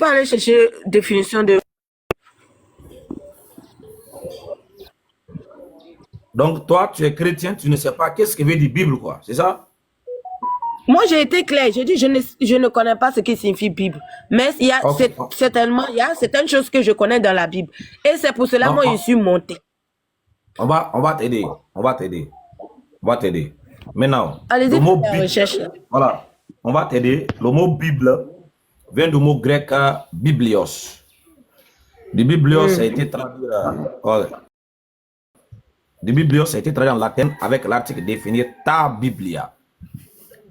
peux aller chercher définition de... Donc, toi, tu es chrétien, tu ne sais pas qu'est-ce que veut dire Bible, quoi. C'est ça? Moi, j'ai été claire. J'ai dit, je ne connais pas ce qui signifie Bible. Mais il y a Ok. certainement, il y a certaines choses que je connais dans la Bible. Et c'est pour cela que Non, moi, je suis montée. on va t'aider. On va t'aider. On va t'aider. Maintenant, Allez-y, le mot faites la Bible, recherche. voilà. On va t'aider. Le mot Bible vient du mot grec biblios. Du biblios, ça a été traduit, du biblios, ça a été traduit en latin avec l'article définir ta Biblia.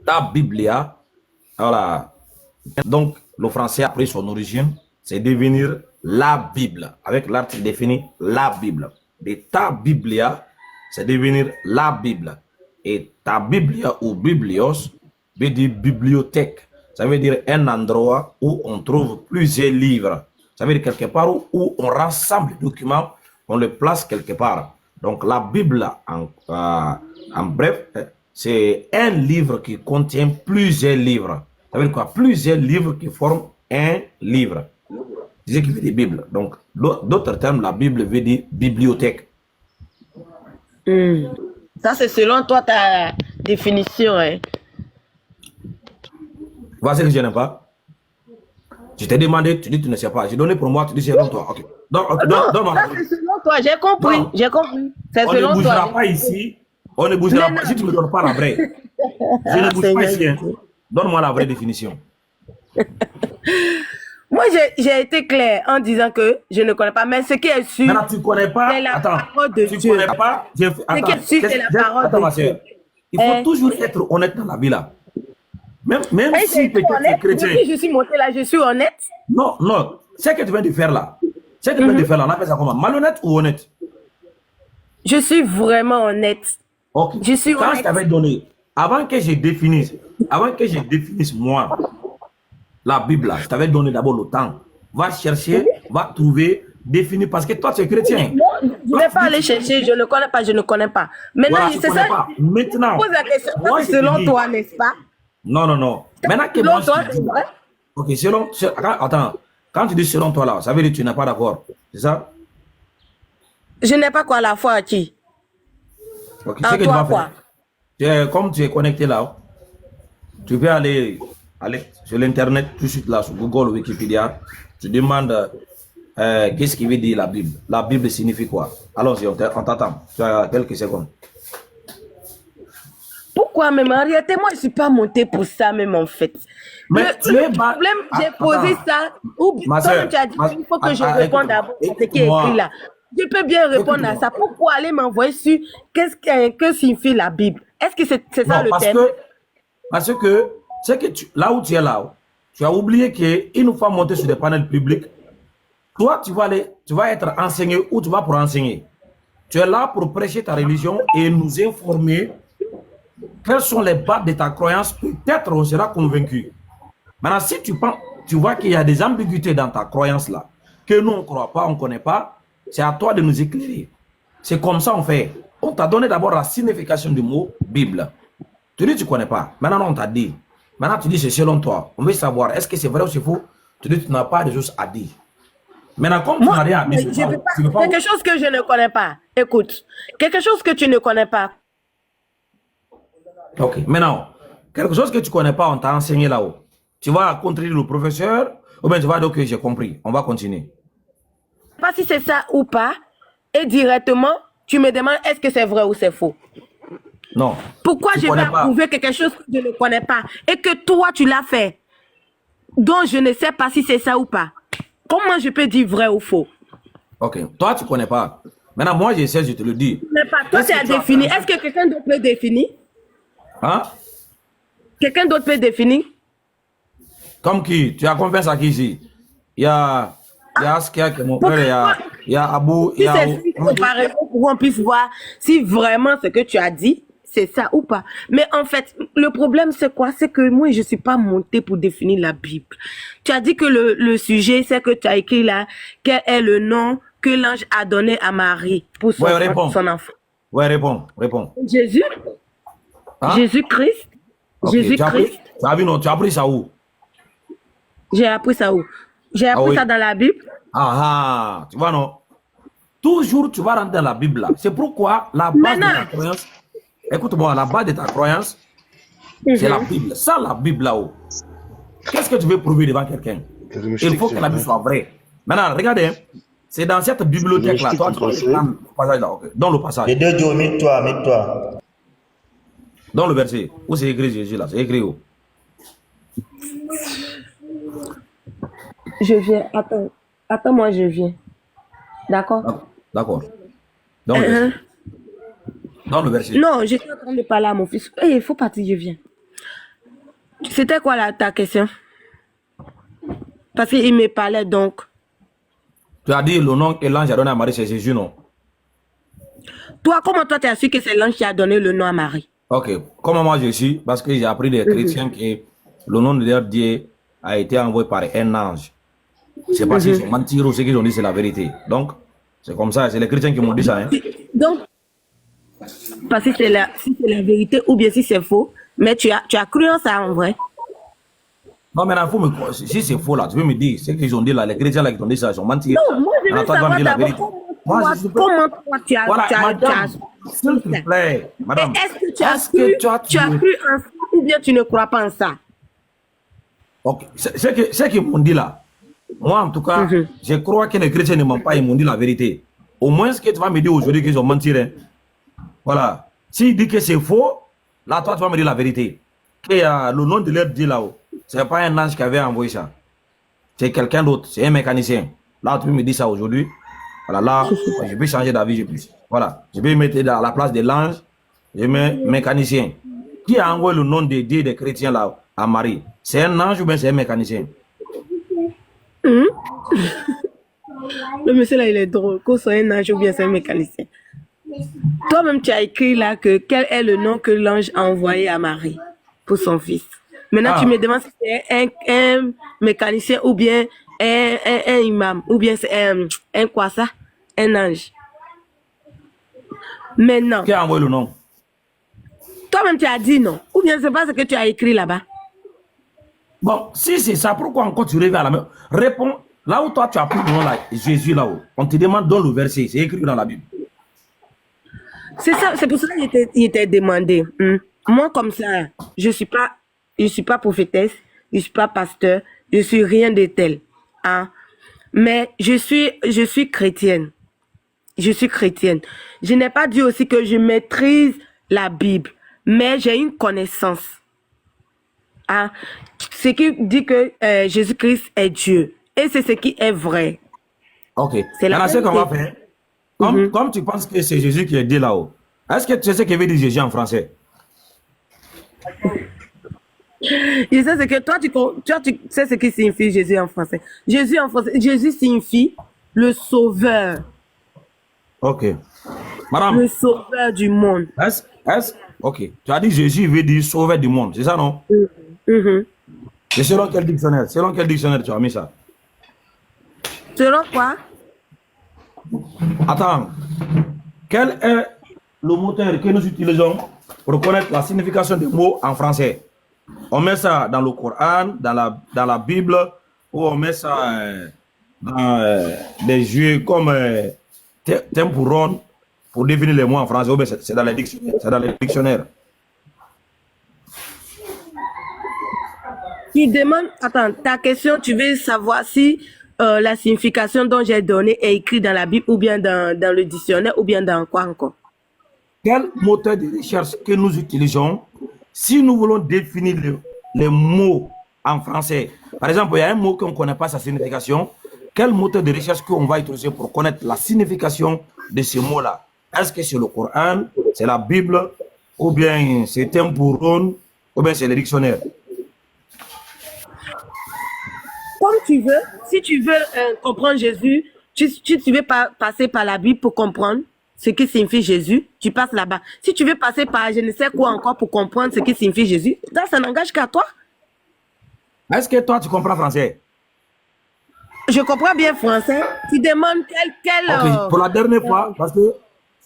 Ta Biblia, voilà. Donc, le français a pris son origine, c'est devenir la Bible, avec l'article défini la Bible. De ta Biblia, c'est devenir la Bible. Et ta Biblia ou biblios veut dire bibliothèque. Ça veut dire un endroit où on trouve plusieurs livres. Ça veut dire quelque part où on rassemble les documents, on les place quelque part. Donc la Bible, en bref, c'est un livre qui contient plusieurs livres. Ça veut dire quoi? Plusieurs livres qui forment un livre. C'est ce qui veut dire Bible. Donc, d'autres termes, la Bible veut dire bibliothèque. Ça, c'est selon toi ta définition. Hein. Voilà ce que je n'aime pas. Je t'ai demandé, tu dis que tu ne sais pas. J'ai donné pour moi, tu dis c'est selon toi. Ok. Donc, Non, ça, c'est selon toi. J'ai compris. Non. J'ai compris. C'est On ne selon bougera toi. pas ici. On ne bougera pas. Si tu ne me donnes pas la vraie, je ne bouge pas ici. Hein. Donne-moi la vraie définition. Moi, j'ai été claire en disant que je ne connais pas. Mais ce qui est sûr, Maintenant, tu ne connais pas. c'est la Attends. parole de Tu ne Dieu. connais pas. Ce qui est sûr, c'est la parole Attends, ma de Dieu. soeur. Il faut toujours être honnête dans la vie là. Même Hey, si peut-être tu es chrétien. Depuis je suis montée là, je suis honnête. Non, non. Ce que tu viens de faire là. Ce que tu viens de faire là, on appelle ça comment? Malhonnête ou honnête? Je suis vraiment honnête. Ok. Je suis Quand je honnête. t'avais donné, avant que je définisse moi la Bible là, je t'avais donné d'abord le temps. Va chercher, va trouver, définir, parce que toi tu es chrétien. Non, je ne vais pas aller chercher, je ne connais pas, je ne connais pas. Maintenant, Voilà, tu c'est connais ça. pas. Maintenant, Pose la question. moi, C'est je te selon dis- toi, n'est-ce pas? Non, non, non. Maintenant que Selon moi je toi, te c'est dis, vrai. ok, attends, quand tu dis selon toi là, ça veut dire que tu n'es pas d'accord, c'est ça? Je n'ai pas quoi à la foi à qui? Ok, En ce que tu toi, vas quoi? faire, comme tu es connecté là, tu peux aller sur l'internet tout de suite là, sur Google, Wikipédia, tu demandes qu'est-ce qui veut dire la Bible. La Bible signifie quoi? Allons-y, on t'attend. Tu as quelques secondes. Pourquoi même? En réalité, moi, je ne suis pas montée pour ça même en fait. Mais tu es Le problème, j'ai Attends. posé ça. Ou Ma toi, soeur, tu as dit qu'il faut que je écoute-moi, réponde d'abord à ce qui est écoute-moi. écrit là. Je peux bien répondre à Écoute-moi. ça. Pourquoi aller m'envoyer sur que signifie la Bible? Est-ce que c'est ça Non, le parce thème? que c'est que là où tu es là, tu as oublié qu'il nous faut monter sur des panels publics. Toi, tu vas être enseigné ou tu vas pour enseigner. Tu es là pour prêcher ta religion et nous informer quelles sont les bases de ta croyance. Peut-être on sera convaincu. Maintenant, si tu vois qu'il y a des ambiguïtés dans ta croyance là, que nous on ne croit pas, on ne connaît pas, c'est à toi de nous éclairer. C'est comme ça on fait. On t'a donné d'abord la signification du mot Bible. Tu dis que tu ne connais pas. Maintenant, on t'a dit. Maintenant, tu dis c'est selon toi. On veut savoir, est-ce que c'est vrai ou c'est faux? Tu dis que tu n'as pas de choses à dire. Maintenant, comme tu n'as rien à dire, Je veux pas, quelque chose que je ne connais pas. Écoute, quelque chose que tu ne connais pas. Ok, maintenant, quelque chose que tu ne connais pas, on t'a enseigné là-haut. Tu vas contredire le professeur ou bien tu vas dire que j'ai compris. On va continuer. Pas si c'est ça ou pas. Et directement, tu me demandes est-ce que c'est vrai ou c'est faux. Non. Pourquoi tu je connais vais pas. prouver quelque chose que je ne connais pas et que toi tu l'as fait, dont je ne sais pas si c'est ça ou pas. Comment je peux dire vrai ou faux? Ok, toi tu ne connais pas. Maintenant, moi j'essaie, je te le dis. Mais pas toi, tu as défini. Est-ce que quelqu'un d'autre peut définir? Hein? Quelqu'un d'autre peut définir? Comme qui? Tu as confiance à qui ici? Il y a Askia qui est mon frère, il y a Abou, il Si y a... c'est une comparaison pour qu'on puisse voir si vraiment ce que tu as dit, c'est ça ou pas. Mais en fait, le problème c'est quoi? C'est que moi, je ne suis pas montée pour définir la Bible. Tu as dit que le sujet, c'est que tu as écrit là, quel est le nom que l'ange a donné à Marie pour son enfant. Ouais, réponds. Jésus? Hein? Jésus-Christ? Okay. Jésus-Christ? Tu as appris ça où? J'ai appris ça où? J'ai Ah appris oui. ça dans la Bible. Ah, ah, tu vois, non? Toujours, tu vas rentrer dans la Bible là. C'est pourquoi la base de ta Maintenant, croyance, écoute-moi, la base de ta croyance, c'est la Bible. Sans la Bible là-haut, qu'est-ce que tu veux prouver devant quelqu'un? Il faut que la Bible soit vraie. Maintenant, regardez, hein, c'est dans cette bibliothèque-là. Toi, tu vas prendre le passage là. Okay. Dans le passage. Les deux Joe, mets-toi. Dans le verset. Où c'est écrit Jésus là? C'est écrit où? je viens. Attends. Attends-moi, je viens. D'accord? D'accord. Dans le verset. Dans le verset. Non, j'étais en train de parler à mon fils. Hey, il faut partir, je viens. C'était quoi ta question? Parce qu'il me parlait donc. Tu as dit le nom que l'ange a donné à Marie, c'est Jésus, non? Toi, comment toi, tu as su que c'est l'ange qui a donné le nom à Marie? Ok. Comment moi je suis? Parce que j'ai appris des chrétiens que le nom de leur Dieu a été envoyé par un ange. C'est pas s'ils sont mentir ou ce qu'ils ont dit, c'est la vérité. Donc, c'est comme ça. C'est les chrétiens qui m'ont dit ça. Hein. Donc, parce que si c'est la vérité ou bien si c'est faux, mais tu as cru en ça en vrai. Non, maintenant, faut me croire. Si c'est faux là, tu peux me dire. Ce qu'ils ont dit là, les chrétiens là qui ont dit ça, ils sont mentis. Non, moi je veux savoir d'abord comment toi tu as... Voilà, madame, s'il te plaît, madame. Est-ce que tu as cru en ça ou bien tu ne crois pas en ça? Ok, ce qu'ils m'ont dit là, moi en tout cas, je crois que les chrétiens ne m'ont pas, ils m'ont dit la vérité. Au moins, ce que tu vas me dire aujourd'hui qu'ils ont menti. Hein. Voilà. S'il dit que c'est faux, là, toi, tu vas me dire la vérité. Que le nom de leur dit là-haut, c'est pas un ange qui avait envoyé ça. C'est quelqu'un d'autre, c'est un mécanicien. Là, tu peux me dire ça aujourd'hui. Voilà, là, je peux changer d'avis, je peux. Voilà, je peux mettre à la place de l'ange, je mets mécanicien. Qui a envoyé le nom de Dieu des chrétiens là à Marie? C'est un ange ou bien c'est un mécanicien? Le monsieur là, il est drôle. Que soit un ange ou bien c'est un mécanicien. Toi-même, tu as écrit là que quel est le nom que l'ange a envoyé à Marie pour son fils. Maintenant, tu me demandes si c'est un mécanicien ou bien un imam ou bien c'est un quoi ça? Un ange. Maintenant. Qui a envoyé le nom? Toi-même, tu as dit non. Ou bien c'est pas ce que tu as écrit là-bas. Bon, si c'est ça, pourquoi encore tu reviens à la même? Réponds. Là où toi tu as pris le nom là, Jésus là-haut, on te demande dans le verset, c'est écrit dans la Bible. C'est ça, c'est pour ça qu'il était demandé. Moi, comme ça, je suis pas prophétesse, je suis pas pasteur, je suis rien de tel. Hein? Mais je suis chrétienne. Je suis chrétienne. Je n'ai pas dit aussi que je maîtrise la Bible, mais j'ai une connaissance. Hein? Ce qui dit que Jésus-Christ est Dieu. Et c'est ce qui est vrai. Ok. C'est la ce qu'on va vérité. faire. Comme tu penses que c'est Jésus qui est dit là-haut, est-ce que tu sais ce que veut dire Jésus en français? Je sais ce que toi tu sais ce qui signifie Jésus en français. Jésus en français, Jésus signifie le sauveur. Ok. Madame. Le sauveur du monde. Ok. Tu as dit Jésus veut dire sauveur du monde, c'est ça non? Et selon quel dictionnaire? Selon quel dictionnaire tu as mis ça? Selon quoi? Attends. Quel est le moteur que nous utilisons pour connaître la signification des mots en français? On met ça dans le Coran, dans la Bible, ou on met ça dans des jeux comme Tempuron pour définir les mots en français, ou bien c'est dans les dictionnaires. C'est dans les dictionnaires. Tu demandes, attends, ta question, tu veux savoir si la signification dont j'ai donné est écrite dans la Bible ou bien dans le dictionnaire ou bien dans quoi encore? Quel moteur de recherche que nous utilisons si nous voulons définir les mots en français? Par exemple, il y a un mot qu'on ne connaît pas sa signification. Quel moteur de recherche qu'on va utiliser pour connaître la signification de ce mot-là? Est-ce que c'est le Coran, c'est la Bible, ou bien c'est Tempuron, ou bien c'est le dictionnaire? Comme tu veux, si tu veux comprendre Jésus, tu veux pas passer par la Bible pour comprendre ce qui signifie Jésus, tu passes là-bas. Si tu veux passer par je ne sais quoi encore pour comprendre ce qui signifie Jésus, ça n'engage qu'à toi. Est-ce que toi, tu comprends français? Je comprends bien français. Tu demandes quel Ok, pour la dernière fois, parce que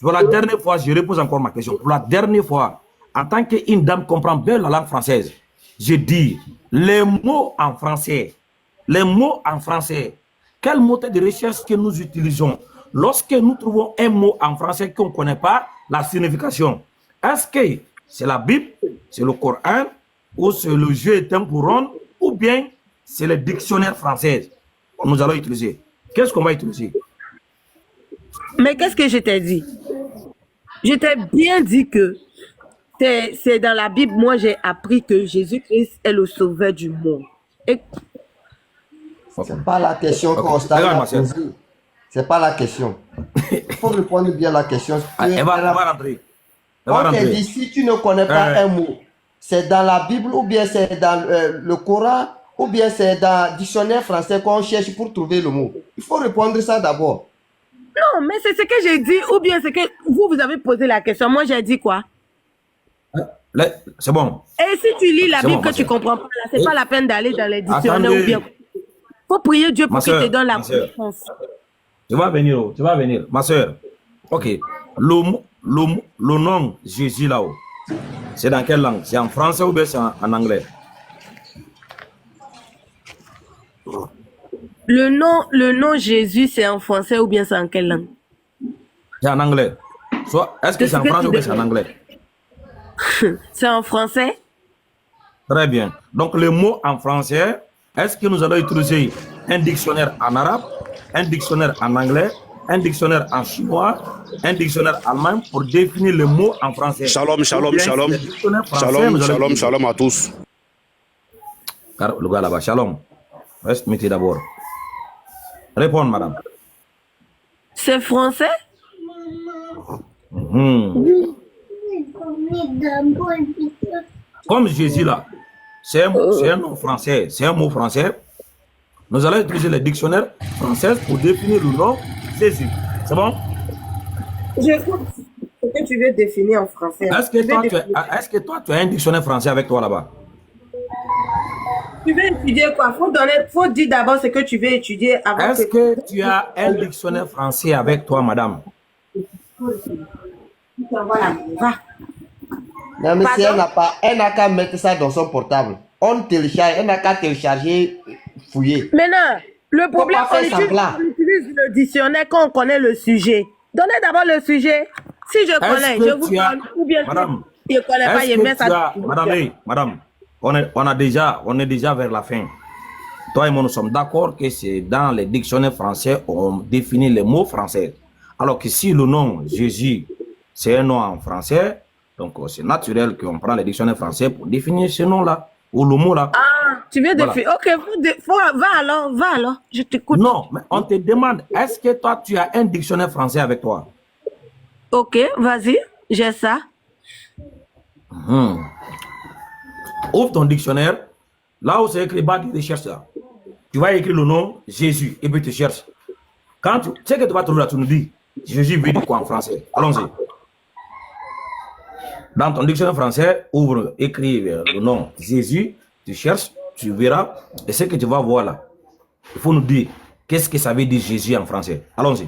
pour la dernière fois, je repose encore ma question. Pour la dernière fois, en tant qu'une dame comprend bien la langue française, je dis les mots en français les mots en français. Quel moteur de recherche que nous utilisons? Lorsque nous trouvons un mot en français qu'on ne connaît pas, la signification, est-ce que c'est la Bible, c'est le Coran, ou c'est le jeu est un couronne, ou bien c'est le dictionnaire français que nous allons utiliser? Qu'est-ce qu'on va utiliser? Mais qu'est-ce que je t'ai dit? Je t'ai bien dit que c'est dans la Bible, moi j'ai appris que Jésus-Christ est le sauveur du monde. Et C'est pas la question Constant Regarde, a ma sœur. posée. C'est pas la question. Il faut répondre bien à la question. Elle va rentrer. Elle va On t'a rentrer. dit, si tu ne connais pas un mot, c'est dans la Bible ou bien c'est dans le Coran ou bien c'est dans le dictionnaire français qu'on cherche pour trouver le mot. Il faut répondre ça d'abord. non, mais c'est ce que j'ai dit, ou bien c'est que vous avez posé la question. Moi j'ai dit quoi? C'est bon. Et si tu lis la C'est Bible bon, que ma tu sœur. comprends pas, là, c'est pas la peine d'aller dans les dictionnaires Attendez. ou bien. Faut prier Dieu pour Ma qu'il te sœur, donne la ma sœur. connaissance. Tu vas venir, oh, tu vas venir. Ma soeur, ok. Le nom Jésus là-haut, c'est dans quelle langue? C'est en français ou bien c'est en anglais? Le nom Jésus, c'est en français ou bien c'est en quelle langue? C'est en anglais. Soit, est-ce que C'est c'est ce en que français tu ou bien c'est en demandes. anglais? C'est en français? Très bien. Donc le mot en français, est-ce que nous allons utiliser un dictionnaire en arabe, un dictionnaire en anglais, un dictionnaire en chinois, un dictionnaire allemand pour définir le mot en français? Shalom, shalom, Ou bien shalom. c'est le dictionnaire français, Shalom, nous allons shalom, utiliser. shalom à tous. Car le gars là-bas, shalom. Reste muté d'abord. Répondre, madame. C'est français? Mhm. Comme Jésus là, c'est un nom français, c'est un mot français. Nous allons utiliser le dictionnaire français pour définir le nom Jésus. C'est bon? J'écoute ce que tu veux définir en français. Est-ce que toi, tu as un dictionnaire français avec toi là-bas? Tu veux étudier quoi? Faut dire d'abord ce que tu veux étudier avant Est-ce que tu as un dictionnaire français avec toi, madame? Voilà, va. Non, mais si Pardon? elle n'a qu'à mettre ça dans son portable. On télécharge, elle n'a qu'à télécharger, fouiller. Maintenant, le problème, pas faire semblant. on utilise le dictionnaire quand on connaît le sujet. Donnez d'abord le sujet. Si je connais, que je vous tu as- donne. Ou bien Madame, si je ne connais pas, est-ce je que mets tu ça. as... Madame, on est déjà vers la fin. Toi et moi, nous sommes d'accord que c'est dans les dictionnaires français on définit les mots français. Alors que si le nom Jésus, c'est un nom en français, donc c'est naturel qu'on prend les dictionnaires français pour définir ce nom-là, ou le mot-là. Ah, tu veux Voilà. définir. Ok, va alors, je t'écoute. Non, mais on te demande, est-ce que toi, tu as un dictionnaire français avec toi? Ok, vas-y, j'ai ça. Ouvre ton dictionnaire, là où c'est écrit bas de recherche là. Tu vas écrire le nom Jésus et puis tu cherches. Quand tu sais que tu vas trouver là, tu nous dis Jésus veut dire quoi en français? Allons-y. Dans ton dictionnaire français, ouvre, écris le nom Jésus, tu cherches, tu verras, et ce que tu vas voir là, il faut nous dire qu'est-ce que ça veut dire Jésus en français. Allons-y.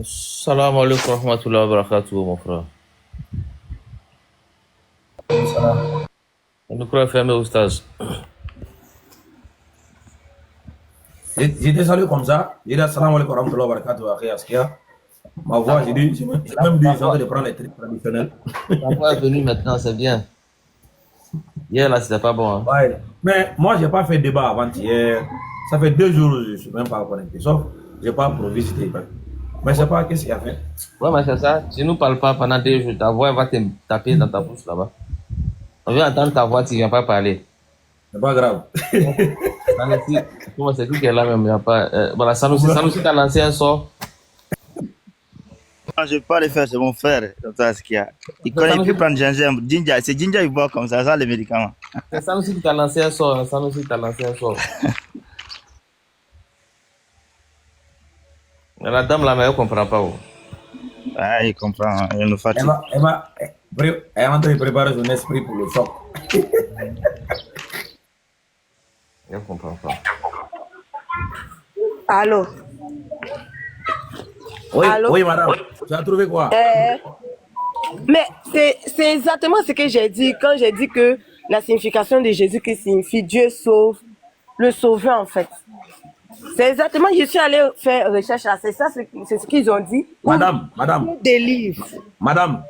Salam alaikum wa rahmatullahi wa barakatuh, mon frère. On est fermé au stage. J'étais salué comme ça, j'ai dit assalamu alaikum wa rahmatullahi wa barakatuh, akhi Askia. Ma voix, j'ai dit, j'ai même dit, j'ai envie de prendre les trucs traditionnels. Ta voix est venue maintenant, c'est bien. Hier, là, c'était pas bon. Hein. Ouais. Mais moi, j'ai pas fait débat avant-hier. Ça fait 2 jours, je suis même pas connecté. Sauf, j'ai pas visiter. Mais je sais pas qu'est-ce qu'il a fait. Ouais, mais c'est ça. Tu nous parles pas pendant 2 jours. Ta voix elle va te taper dans ta bouche là-bas. On vient entendre ta voix, tu viens pas parler. C'est pas grave. Sanusi, comment c'est tout qui est là même, il y a pas. Voilà, Sanusi t'a lancé un sort. Non, je ne vais pas le faire, c'est mon frère, Dr. Askia. Il connaît plus prendre gingembre. Ginger, c'est ginger, il boit comme ça les médicaments. C'est Sanusi qui t'a lancé un sort. Sanusi t'a lancé un sort. La dame là, mais elle comprend pas. Oh. Ah, il comprend, il nous fatigue. Elle est en train de préparer son esprit pour le choc. Je ne comprends pas. Allô? Oui, Allô? oui, madame. Tu as trouvé quoi? Mais c'est exactement ce que j'ai dit quand j'ai dit que la signification de Jésus qui signifie Dieu sauve, le sauveur en fait. C'est exactement, je suis allée faire recherche là, c'est ça, c'est ce qu'ils ont dit. Madame, Des livres. madame,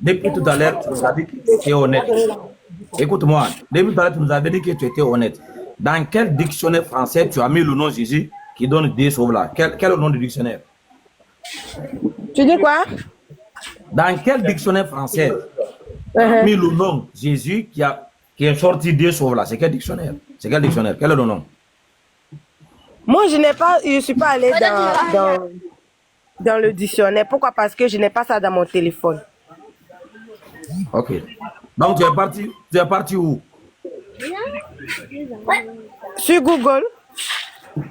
depuis tout à l'heure, tu nous as dit que tu es honnête. Écoute-moi, depuis tout à l'heure, tu nous avais dit que tu étais honnête. Dans quel dictionnaire français tu as mis le nom Jésus qui donne des sauves là? Quel est le nom du dictionnaire? Tu dis quoi? Dans quel dictionnaire français tu as mis le nom Jésus qui est sorti des sauves là? C'est quel dictionnaire? C'est quel dictionnaire? Quel est le nom? Moi, je suis pas allée dans le dictionnaire. Pourquoi? Parce que je n'ai pas ça dans mon téléphone. Ok. Donc tu es parti où? Sur Google.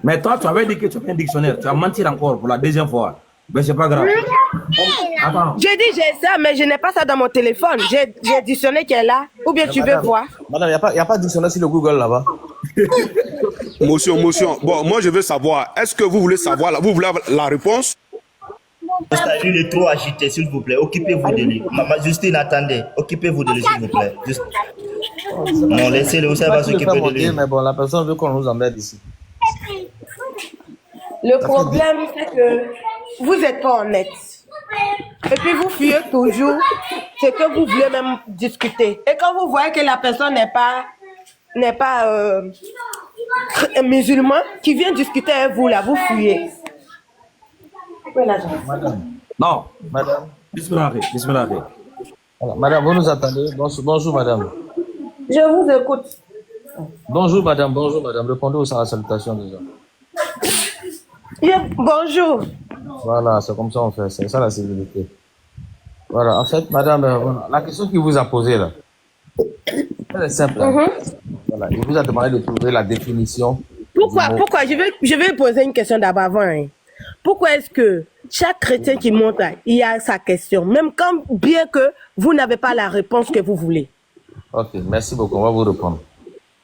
Mais toi, tu avais dit que tu avais un dictionnaire. Tu as menti encore pour la deuxième fois. Mais c'est pas grave. Attends. J'ai dit j'ai ça, mais je n'ai pas ça dans mon téléphone. J'ai dictionnaire qui est là. Ou bien tu veux voir? Madame, il n'y a pas de dictionnaire sur le Google là-bas. Motion. Bon, moi, je veux savoir, est-ce que vous voulez savoir, vous voulez avoir la réponse? Il est trop agité, s'il vous plaît. Occupez-vous de lui. Maman Justine, attendez. Occupez-vous de lui, s'il vous plaît. Non, laissez-le, vous savez, va s'occuper de lui. Mais bon, la personne veut qu'on nous emmerde ici. Le problème, c'est que vous n'êtes pas honnête. Et puis vous fuyez toujours ce que vous voulez même discuter. Et quand vous voyez que la personne n'est pas musulman, qui vient discuter avec vous là, vous fuyez. Non. Madame. Bismillah. Voilà. Madame, vous nous attendez. Bonjour, madame. Je vous écoute. Bonjour, madame. Répondez à la salutation déjà. Bonjour. Voilà, c'est comme ça on fait. C'est ça la civilité. Voilà, en fait, madame, voilà, la question qu'il vous a posée là, elle est simple. Hein. Voilà, il vous a demandé de trouver la définition. Pourquoi je vais poser une question d'abord avant. Hein. Pourquoi est-ce que chaque chrétien qui monte là, il a sa question, même quand bien que vous n'avez pas la réponse que vous voulez? Ok, merci beaucoup. On va vous répondre.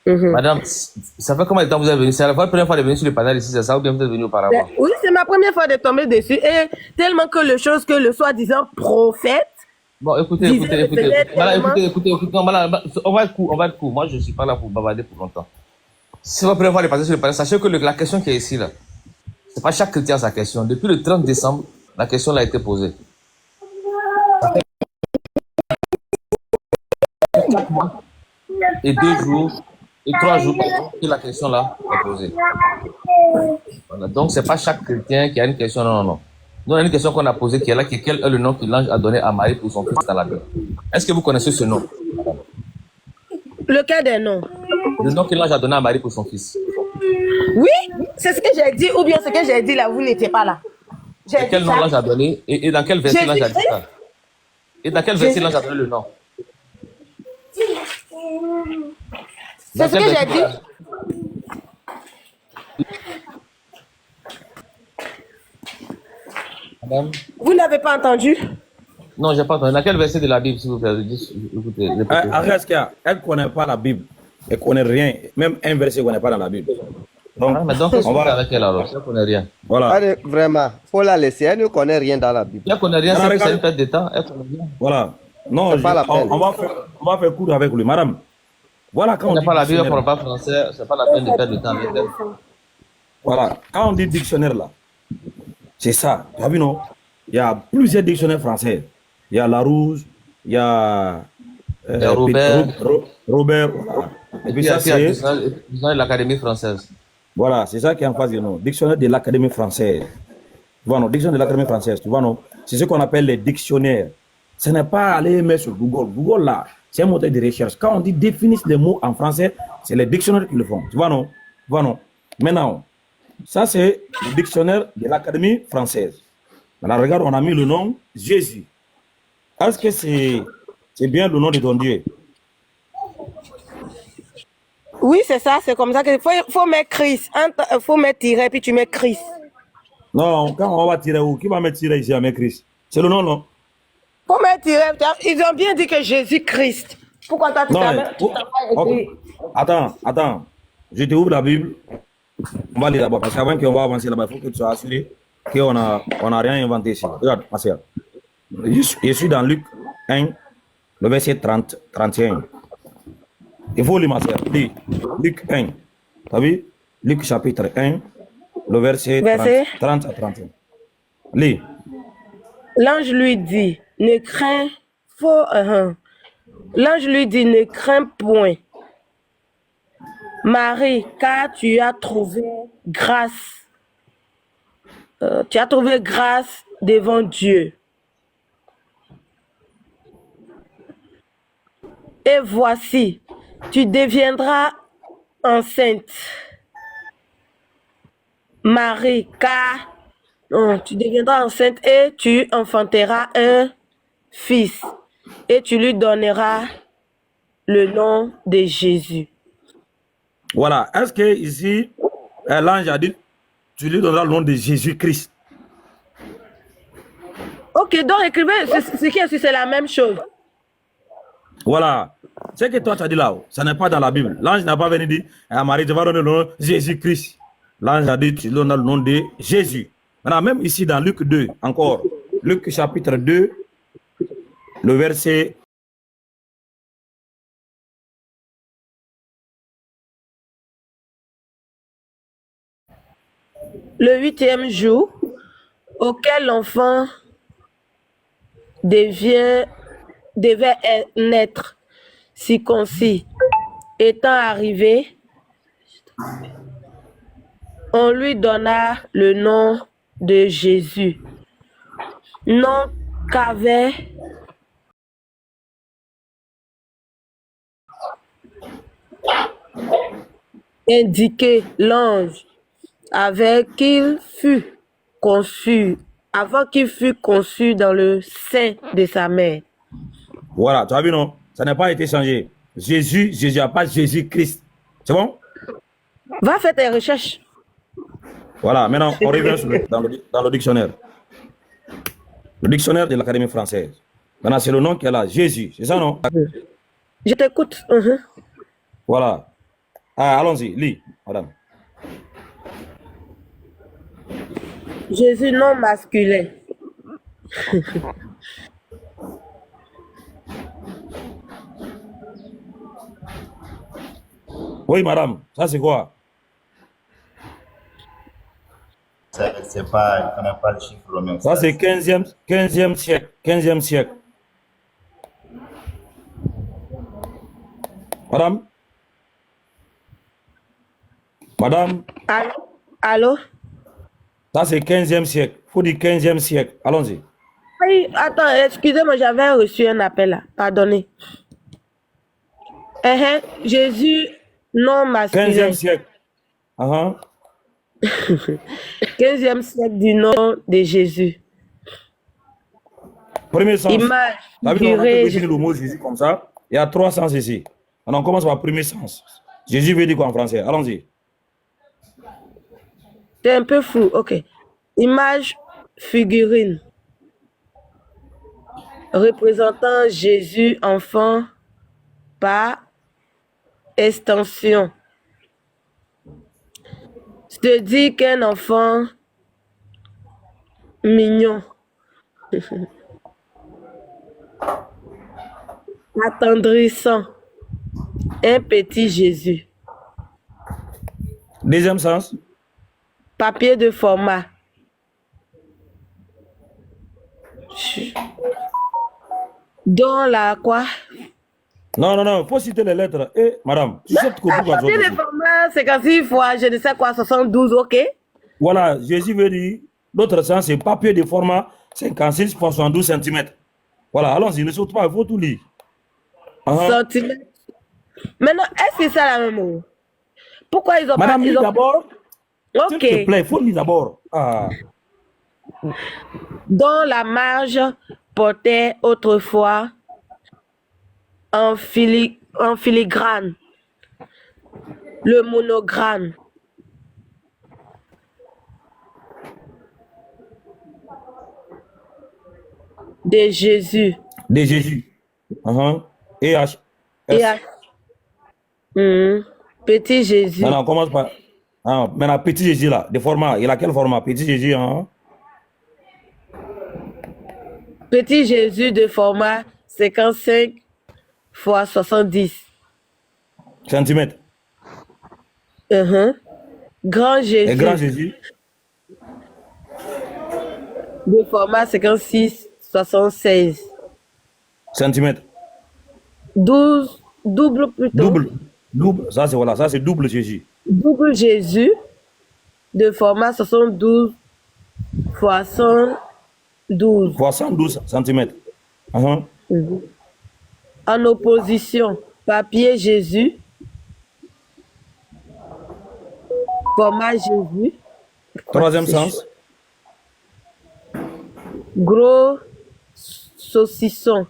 Madame, ça fait combien de temps vous êtes venue? C'est la première fois de venir sur le panel ici, c'est ça, ou bien vous êtes venue auparavant? Oui, c'est ma première fois de tomber dessus. Et tellement que le soi-disant prophète. Bon, écoutez. Madame, écoutez. Non, madame, on va être court. Moi, je ne suis pas là pour bavarder pour longtemps. Si c'est votre première fois de passer sur le panel, sachez que la question qui est ici, là, c'est pas chaque chrétien sa question. Depuis le 30 décembre, la question a été posée. Et 2 jours, et 3 jours, que la question là est posée. Voilà. Donc, c'est pas chaque chrétien qui a une question, non. Nous, on a une question qu'on a posée qui est là, quel est le nom que l'ange a donné à Marie pour son fils dans la Bible? Est-ce que vous connaissez ce nom? Lequel des noms? Le nom que l'ange a donné à Marie pour son fils. Oui, c'est ce que j'ai dit, ou bien ce que j'ai dit là, vous n'étiez pas là. Et quel nom l'ange a donné? Et dans quel verset l'ange a dit ça? Et dans quel verset l'ange a donné le nom? C'est ce que j'ai dit. Madame? Vous n'avez pas entendu? Non, j'ai pas entendu. Dans quel verset de la Bible, s'il vous plaît? Écoutez, répétez. Arrête, elle ne connaît pas la Bible. Elle ne connaît rien. Même un verset qu'on n'est pas dans la Bible. Donc, Mais donc, on va avec elle alors. Elle ne connaît rien. Voilà. Allez, vraiment, il faut la laisser. Elle ne connaît rien dans la Bible. Elle ne connaît rien, Non, c'est une perte de temps. Elle connaît rien. Voilà. Non, C'est pas la peine. on va faire cours avec lui. Madame, voilà quand On on n'a dit pas la Bible, on ne dictionnaire. parle pas français. Ce n'est pas la peine de perdre de temps avec elle. Voilà. Quand on dit dictionnaire là, c'est ça. Tu as vu, non? Il y a plusieurs dictionnaires français. Il y a Larousse, il y a Robert. Robert. Voilà. Et puis ça, c'est. Disons l'Académie française. Voilà, c'est ça qui est en face de nous. Dictionnaire de l'Académie française. Tu vois, non? Dictionnaire de l'Académie française. Tu vois, non? C'est ce qu'on appelle les dictionnaires. Ce n'est pas aller mettre sur Google. Google, là, c'est un moteur de recherche. Quand on dit définir les mots en français, c'est les dictionnaires qui le font. Tu vois, non? Tu vois, non? Maintenant, ça, c'est le dictionnaire de l'Académie française. Maintenant, regarde, on a mis le nom Jésus. Est-ce que c'est bien le nom de ton Dieu? Oui, c'est ça, c'est comme ça qu'il faut mettre Christ. Il faut mettre tiret, puis tu mets Christ. Non, quand on va tirer où? Qui va mettre tirer ici à mettre Christ? C'est le nom, non? Ils ont bien dit que Jésus-Christ. Pourquoi toi, tu Non, t'as pas écrit? attends. Je te ouvre la Bible. On va lire d'abord. Parce qu'avant qu'on va avancer là-bas, il faut que tu sois assuré qu'on n'a rien inventé ici. Regarde, ma soeur. Je suis dans Luc 1, le verset 31. Il faut lire, ma soeur. Lis. Luc 1. Tu as vu? Luc chapitre 1, le verset 30 à 31. Lis. L'ange lui dit, ne crains, L'ange lui dit, ne crains point, Marie, car tu as trouvé grâce. Tu as trouvé grâce devant Dieu. Et voici, tu deviendras enceinte. Marie, car tu deviendras enceinte et tu enfanteras un fils. Et tu lui donneras le nom de Jésus. Voilà. Est-ce que ici, l'ange a dit, tu lui donneras le nom de Jésus-Christ? Ok, donc écrivez, ce qui est sûr, c'est la même chose. Voilà. Ce que toi tu as dit là, ça n'est pas dans la Bible. L'ange n'a pas venu dire à Marie, tu vas donner le nom de Jésus-Christ. L'ange a dit, tu donnes le nom de Jésus. Maintenant, même ici dans Luc 2, encore, Luc chapitre 2, le verset. Le 8e jour, auquel l'enfant devait naître circoncis, étant arrivé, on lui donna le nom de Jésus, nom qu'avait indiqué l'ange avant qu'il fût conçu dans le sein de sa mère. Voilà, tu as vu, non? Ça n'a pas été changé. Jésus, pas Jésus-Christ. C'est bon? Va faire tes recherches. Voilà, maintenant, on revient dans le dictionnaire. Le dictionnaire de l'Académie française. Maintenant, c'est le nom qu'elle a, Jésus. C'est ça, non? Je t'écoute. Voilà. Ah, allons-y, lis, madame. Jésus, nom masculin. Oui, madame, ça c'est quoi? C'est pas, on n'a pas le chiffre romain. Ça c'est 15e siècle. 15e siècle. Madame? Madame? Allô? Ça c'est 15e siècle. Faut dire 15e siècle. Allons-y. Oui, attends, excusez-moi, j'avais reçu un appel là. Pardonnez. Jésus, nom masculin. 15e siècle. 15e siècle du nom de Jésus. Premier sens. Image On a figurée. définir le mot Jésus comme ça. Il y a 3 sens ici. Alors on commence par le premier sens. Jésus veut dire quoi en français? Allons-y. C'est un peu flou, ok. Image figurine. Représentant Jésus enfant par extension. Se dit qu'un enfant mignon, attendrissant, un petit Jésus. Deuxième sens. Papier de format. Dans la quoi? Non, il faut citer les lettres. Eh, madame, tu sais pourquoi Papier de format, 56 fois, je ne sais quoi, 72, ok? Voilà, Jésus veut dire, l'autre sens, c'est papier de format 56 x 72 cm. Voilà, allons-y, ne saute pas, il faut tout lire. Centimètres. Maintenant, est-ce que c'est ça la même mot? Pourquoi ils ont Madame, pas... lis d'abord. Ok. S'il te plaît, il faut lire d'abord. Ah. Dont la marge portait autrefois en filigrane le monogramme de Jésus. De Jésus. EH. Et Petit Jésus. Non, commence par. Maintenant, petit Jésus là, de format. Il a quel format? Petit Jésus, Petit Jésus de format 55 x 70 centimètres. Grand Jésus. Et grand Jésus. De format 56 76 Centimètres. 12 double plutôt. Double. Ça, c'est voilà. Ça, c'est double Jésus. Double Jésus de format 72 x 112. 112 centimètres. En opposition, papier Jésus, format Jésus, Troisième sens. gros saucisson,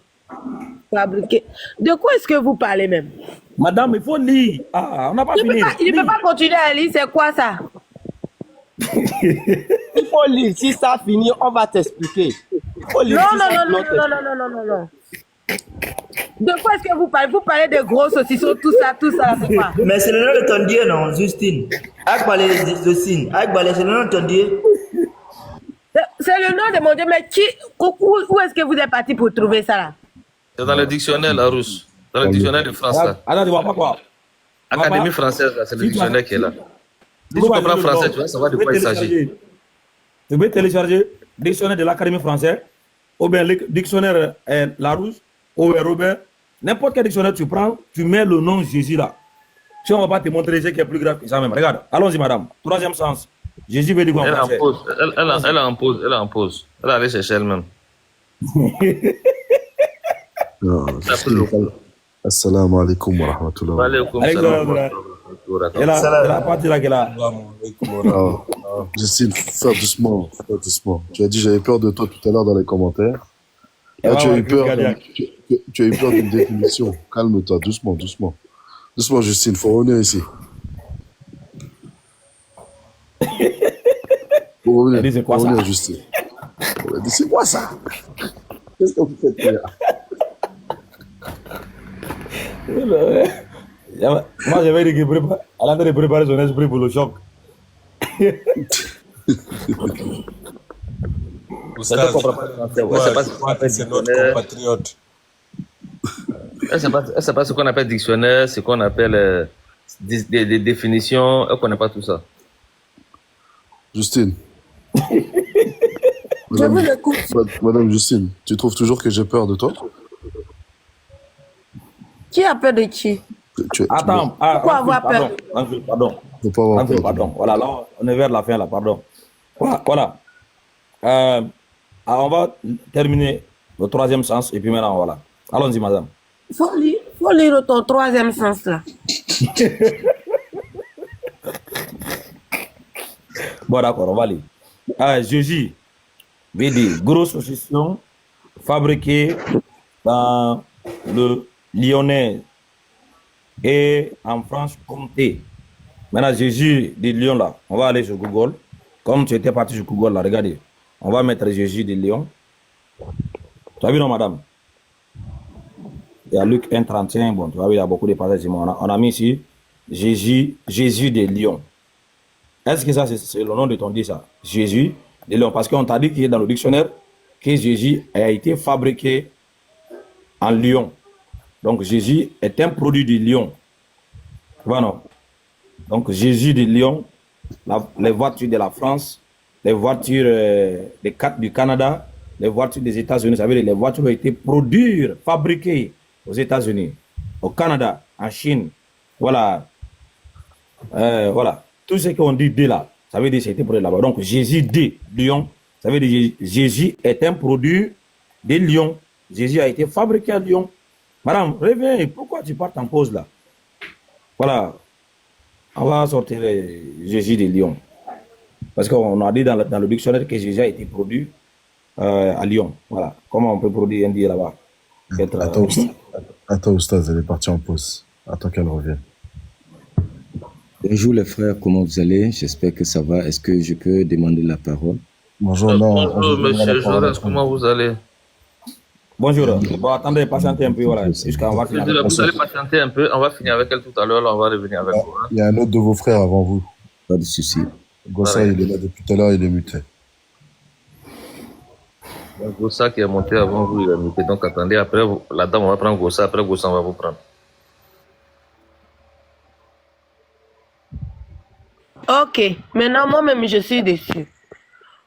fabriqué. De quoi est-ce que vous parlez même? Madame, il faut lire. On n'a pas fini. Il ne peut pas continuer à lire, c'est quoi ça? Il faut lire. Si ça finit, on va t'expliquer. Il faut lire. Non. De quoi est-ce que vous parlez? Vous parlez de gros saucissons, tout ça, c'est quoi? Mais c'est le nom de ton Dieu, non, Justine? Akbalé, Justine. Akbalé, c'est le nom de ton Dieu. C'est le nom de mon Dieu, mais où est-ce que vous êtes parti pour trouver ça là? C'est dans le dictionnaire, la rousse. Dans le dictionnaire de France, là. Attends, tu vois pas quoi? Académie française, là, c'est le dictionnaire qui est là. Si tu comprends français, tu vas savoir de quoi il s'agit. Tu peux télécharger le dictionnaire de l'Académie française, ou bien le dictionnaire Larousse, ou bien Robert. N'importe quel dictionnaire tu prends, tu mets le nom Jésus là. Si on ne va pas te montrer ce qui est plus grave que ça même. Regarde, allons-y madame. Troisième sens. Jésus veut dire quoi en français? Elle en pose. Elle a allé chercher elle-même. Assalamu alaikum wa rahmatullah. Wa alaikum salam. Elle a parti là qu'elle a. Justine, fais doucement. Tu as dit j'avais peur de toi tout à l'heure dans les commentaires. Là, tu as eu peur d'une définition. Calme-toi, doucement. Doucement, Justine, faut revenir ici. Faut revenir, Justine. C'est quoi ça? Qu'est-ce que vous faites là? Moi, j'avais dit qu'elle allait préparer son esprit pour le choc. Elle ne sait pas ce qu'on appelle dictionnaire, ce qu'on appelle des définitions. Elle ne connaît pas tout ça. Justine. Madame Justine, tu trouves toujours que j'ai peur de toi? Qui a peur de qui? Attends. Pourquoi avoir peur? Pardon. Voilà, là, on est vers la fin, là, pardon. Voilà. On va terminer le troisième sens et puis maintenant, voilà. Allons-y, madame. Faut lire ton troisième sens, là. Bon, d'accord, on va lire. Jésus veut dire grosse saucisson fabriquée dans le Lyonnais et en Franche-Comté. Maintenant, Jésus de Lyon, là, on va aller sur Google. Comme tu étais parti sur Google, là, regardez. On va mettre Jésus de Lyon. Tu as vu, non, madame? Il y a Luc 1,31. Bon, tu vois, il y a beaucoup de passages. On a mis ici Jésus de Lyon. Est-ce que ça, c'est le nom de ton Dieu, ça? Jésus de Lyon. Parce qu'on t'a dit qu'il est dans le dictionnaire que Jésus a été fabriqué en Lyon. Donc, Jésus est un produit de Lyon. Tu vois, non? Donc, Jésus de Lyon, les voitures de la France, les voitures du Canada, les voitures des États-Unis, ça veut dire les voitures ont été produites, fabriquées aux États-Unis, au Canada, en Chine. Voilà. Voilà. Tout ce qu'on dit de là, ça veut dire que c'était produit là-bas. Donc, Jésus de Lyon, ça veut dire que Jésus est un produit de Lyon. Jésus a été fabriqué à Lyon. Madame, reviens. Pourquoi tu pars en pause là? Voilà. On va sortir Jésus de Lyon. Parce qu'on a dit dans le dictionnaire que Jésus a été produit à Lyon. Voilà. Comment on peut produire un Dieu là-bas? Attends, Oustaz, elle est partie en pause. Attends qu'elle revienne. Bonjour les frères, comment vous allez? J'espère que ça va. Est-ce que je peux demander la parole? Bonjour, non. Bonjour, monsieur Jonas, comment vous allez? Bonjour. Bon, attendez, patientez un peu, voilà. Jusqu'à on va finir. Vous allez patienter un peu, on va finir avec elle tout à l'heure, là, on va revenir avec vous. Hein. Il y a un autre de vos frères avant vous. Pas de souci. Gossa, il est là depuis tout à l'heure, il est muté. Donc, Gossa qui est monté avant vous, il est muté. Donc attendez, après, la dame, on va prendre Gossa, après Gossa, on va vous prendre. Ok, maintenant moi-même je suis déçu.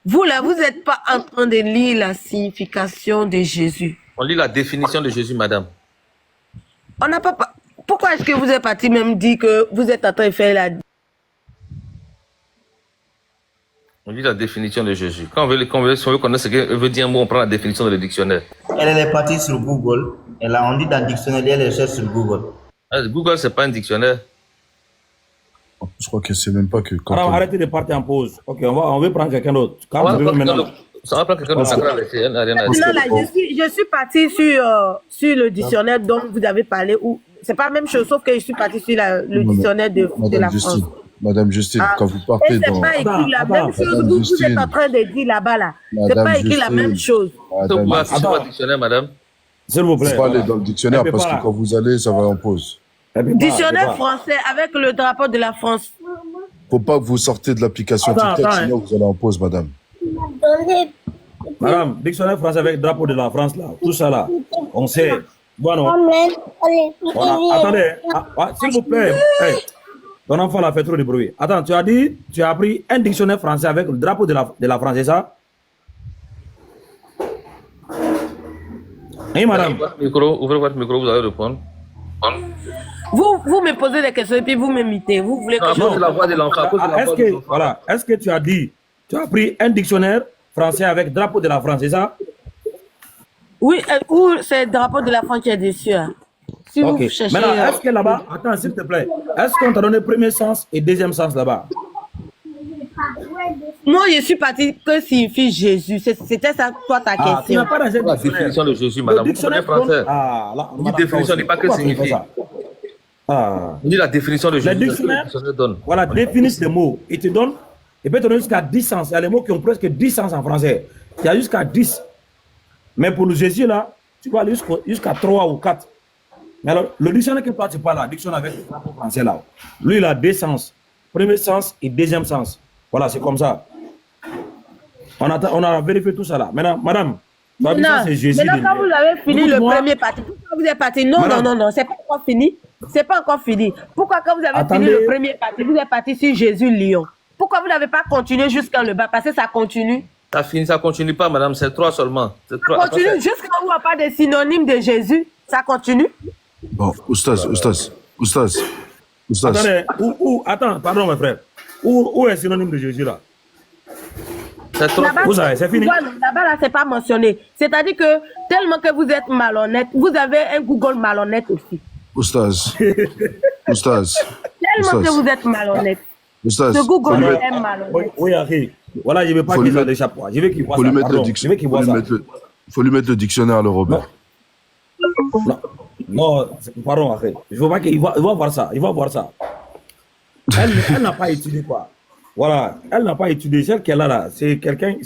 Vous là, vous n'êtes pas en train de lire la signification de Jésus. On lit la définition de Jésus, madame. On n'a pas... Pourquoi est-ce que vous êtes parti même dire que vous êtes en train de faire la... On lit la définition de Jésus. Quand on veut connaître ce que veut dire un mot, on prend la définition dans le dictionnaire. Elle est partie sur Google. Elle a dit dans le dictionnaire, elle cherche sur Google. Google, c'est pas un dictionnaire. Je crois que c'est même pas que... Quand Alors, arrêtez de partir en pause. Ok, on va prendre quelqu'un d'autre. On va prendre quelqu'un d'autre. Non, là, je suis partie sur le dictionnaire dont vous avez parlé. C'est pas la même chose, sauf que je suis partie sur le dictionnaire de la France. Madame Justine, quand vous partez dans... C'est pas écrit la même chose. Vous êtes en train de dire là-bas, là. C'est pas écrit la même chose. Vous pouvez afficher votre dictionnaire, madame. S'il vous plaît. Vous parlez dans le dictionnaire parce que quand vous allez, ça va en pause. Dictionnaire français avec le drapeau de la France. Faut pas que vous sortez de l'application TikTok, sinon vous allez en pause, madame. Madame, dictionnaire français avec le drapeau de la France, là, tout ça là, on sait. Bon, non. Voilà. Attendez, s'il vous plaît. Hey, ton enfant a fait trop de bruit. Attends, tu as dit, tu as pris un dictionnaire français avec le drapeau de la France, c'est ça? Oui, madame. Ouvrez votre micro, vous allez répondre. Vous me posez des questions et puis vous m'imitez. Vous voulez que je... la voix de l'enfant. Est-ce que tu as dit, tu as pris un dictionnaire français avec drapeau de la France, c'est ça? Oui, ou c'est le drapeau de la France qui est dessus. Hein. Si vous cherchez... Maintenant, est-ce que là-bas, attends s'il te plaît, est-ce qu'on t'a donné premier sens et deuxième sens là-bas? Moi, je suis parti que signifie Jésus. C'était ça, toi, ta question. Tu n'as pas dans la définition de Jésus, madame. Vous comprenez français? La définition n'est pas que signifie. On dit la définition de Jésus. Le dictionnaire donne. Voilà, définissent les mots. Il te donne, il peut te donner jusqu'à 10 sens. Il y a les mots qui ont presque 10 sens en français. Il y a jusqu'à 10. Mais pour le Jésus, là, tu vas aller jusqu'à 3 ou 4. Mais alors, le dictionnaire que toi, tu parles là, le dictionnaire avec le drapeau français là, lui, il a 2 sens. Premier sens et deuxième sens. Voilà, c'est comme ça. On a vérifié tout ça là. Maintenant, madame, c'est Jésus. Maintenant, quand vous avez fini le premier parti, pourquoi vous êtes parti? Non, c'est pas encore fini. C'est pas encore fini. Pourquoi quand vous avez fini le premier parti, vous êtes parti sur Jésus Lion? Pourquoi vous n'avez pas continué jusqu'en le bas? Parce que ça continue. Ça continue pas, madame, c'est 3 seulement. Ça continue jusqu'à où il n'y a pas de synonyme de Jésus. Ça continue. Bon, Oustaz. Attendez, attends, pardon, mes frères. Où est le synonyme de Jésus là? C'est fini. Là-bas, là, c'est pas mentionné. C'est-à-dire que tellement que vous êtes malhonnête, vous avez un Google malhonnête aussi. Oustaz. Tellement que vous êtes malhonnête. Oustaz. Ce Google est malhonnête. Oui, Harry. Voilà, je ne veux pas qu'il s'en échappe. Je veux qu'il voit ça. Il faut lui mettre le dictionnaire, le Robert. Non, pardon, Harry. Je ne veux pas qu'il va voir ça. Il va voir ça. Elle n'a pas étudié quoi. Voilà, elle n'a pas étudié. Celle qu'elle a là, c'est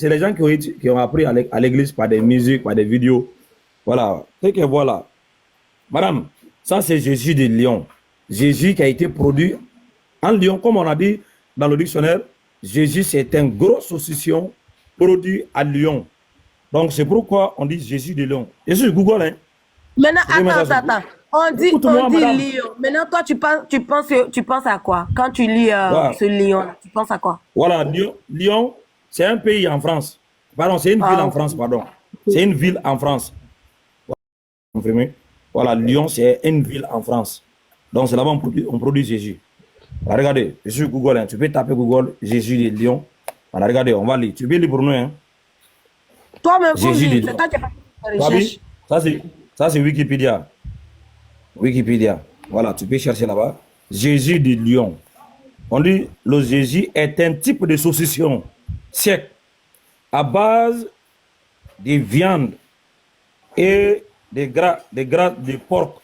les gens qui ont appris à l'église par des musiques, par des vidéos. Voilà, c'est que voilà. Madame, ça c'est Jésus de Lyon. Jésus qui a été produit en Lyon, comme on a dit dans le dictionnaire. Jésus c'est un gros saucisson produit à Lyon. Donc c'est pourquoi on dit Jésus de Lyon. Et sur Google, hein. Maintenant, attends. On dit Lyon. Maintenant, toi, tu penses à quoi? Quand tu lis ce Lyon, tu penses à quoi? Voilà, Lyon, c'est un pays en France. Pardon, c'est une ville en France, pardon. C'est une ville en France. Voilà, Lyon, c'est une ville en France. Donc, c'est là-bas on produit Jésus. Alors, regardez, sur Google, hein, tu peux taper Google, Jésus de Lyon. Alors, regardez, on va lire. Tu peux lire pour nous, hein? Toi-même, Jésus de Lyon. Ça, c'est Wikipédia. Voilà, tu peux chercher là-bas. Jésus de Lyon. On dit le Jésus est un type de saucisson sec à base de viande et de gras de porc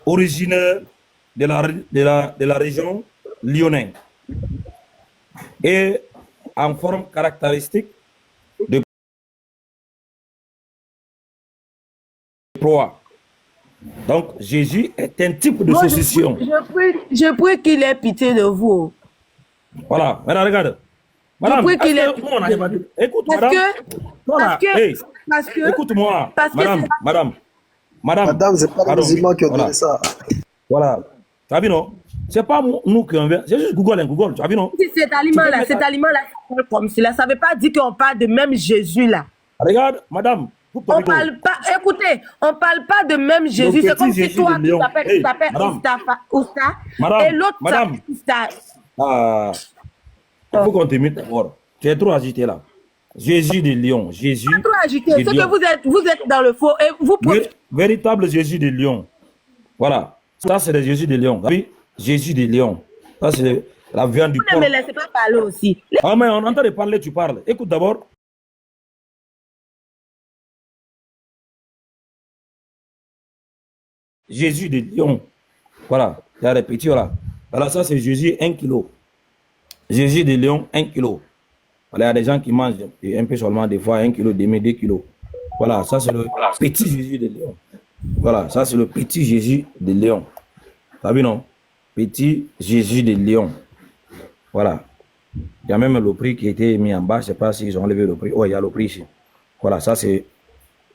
originaire de la région lyonnaise et en forme caractéristique proie. Donc, Jésus est un type de Moi, saucisson. je prie qu'il ait pitié de vous. Voilà, maintenant regarde. Madame, prie qu'il ait- écoute, Parce madame. que, Voilà, parce que, hey, parce que, écoute-moi, parce que madame, c'est- madame, madame. Madame, c'est pas les pardon, musulmans qui ont voilà. donné ça. Voilà. Tu as vu, non? C'est pas nous qui envoyons. C'est juste Google, Google. Tu as vu, non? si cet aliment-là, s'appelle comme cela, ça ne veut pas dire qu'on parle de même Jésus-là. Regarde, madame. On parle pas, écoutez, on parle pas de même Jésus. C'est petit comme si Jésus toi, de tu Lyon. t'appelles Madame. Ousta, Madame, et l'autre madame. s'appelle Ousta. Ah, il faut qu'on te mette d'abord. Tu es trop agité là. Jésus de Lyon. Jésus. Trop agité. de C'est que Lyon. vous êtes dans le faux. Et vous Véritable Jésus de Lyon. Voilà. Ça, c'est le Jésus de Lyon. Oui, Jésus de Lyon. Ça, c'est la viande du ne porc. me laissez pas parler aussi. Ah, mais on entend de parler, tu parles. Écoute d'abord. Jésus de Lyon. Voilà. Il y a des petits là. Voilà, ça, c'est Jésus 1 kilo. Jésus de Lyon, 1 kilo. Voilà, il y a des gens qui mangent un peu seulement, des fois 1 kilo, 2 kilos. Voilà, ça, c'est le petit Jésus de Lyon. Voilà, ça, c'est le petit Jésus de Lyon. T'as vu, non? Petit Jésus de Lyon. Voilà. Il y a même le prix qui a été mis en bas. Je ne sais pas s'ils ont enlevé le prix. Oh, il y a le prix ici. Voilà, ça, c'est